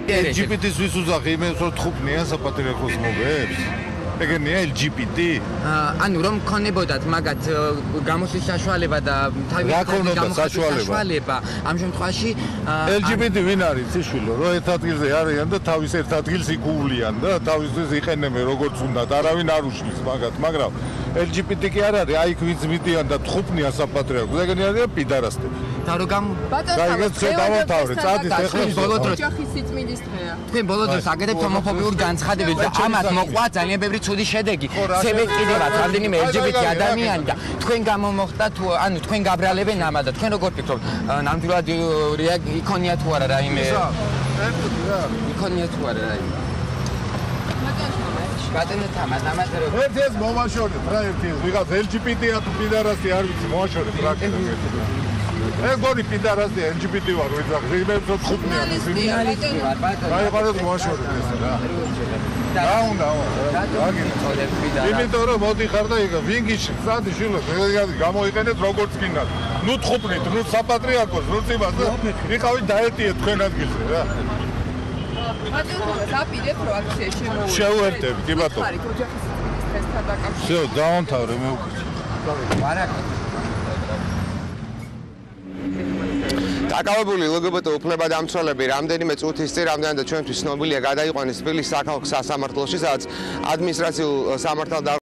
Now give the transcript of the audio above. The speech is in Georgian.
LGBT-ს ვის უძახი იმენს რომ თხუბნიან საპატრიარქოს მოგებს? ეგენია LGBT? ანუ რომ ქონებოდათ მაგათ გამოსვლის საშუალება და თავის საშუალება ამ შემთხვევაში LGBT ვინ არის ციშვილო რომ ერთ ადგილზე არიან და თავის ერთ ადგილს იკუვლიან და თავისთვის იყენებენ როგორც უნდათ არავინ არ უშლის მაგათ მაგრამ LGBT კი არ არის აი ვინც მიდიან და თხუბნიან საპატრიარქოს ეგენი არიან პიდარასტები და რომ დავამთავრე წადის ეხლა ბოლო დროს ოჯახის სიწმინდის დღეა თქვენ ბოლო დროს აკეთებთ ჰომოფობიურ განცხადებებს და ამას მოყვა ძალიან ბევრი ცუდი შედეგი ცებეთ კიდევაც რამდენიმე LGBT ადამიანი და თქვენ გამომოხდა თუ ანუ თქვენ გაბრალებენ ამა და თქვენ როგორ ფიქრობთ ნამდვილად იქონია თუ არა რაიმე იქონია თუ არა რაიმე ბატონო თამარ ამაწერო ერთ-ერთ მომაშორეთ რა ერთ-ერთ ვიღაც LGBT-ა თუ პიდარასტი არ ვიცი მომაშორეთ რა ეს გონი პიდარასტი LGBT ვარ ვიძახ იმებს რომ თხუბნიან ჟურნალისტი ვარ ბატონო აი პარად მომაშორეთ ეს რა რა უნდა იმიტომ რომ მოდიხარ და იქ ვინგიში სადი შილო გამოიყენეთ როგორც გინდათ ნუ თხუბნით ნუ საპატრიარქოს ნუ წიბას და ვიყავით დაეტიეთ თქვენ ადგილზე რა ბატონო დაპირებ რო აქცია შემოუერთდეთ შეუერთები კი ბატონო ხარით ოჯახის სიწმინდის დღესთან დაკავშირებით всё დავამთავრე მე უკვე დაკავებული LGBT უფლებადამცველები რამდენიმე წუთის წინ რამდენადაც ჩვენთვის ცნობილია გადაიყვანეს თბილისის სახალხო სასამართლოში, სადაც ადმინისტრაციულ სამართალ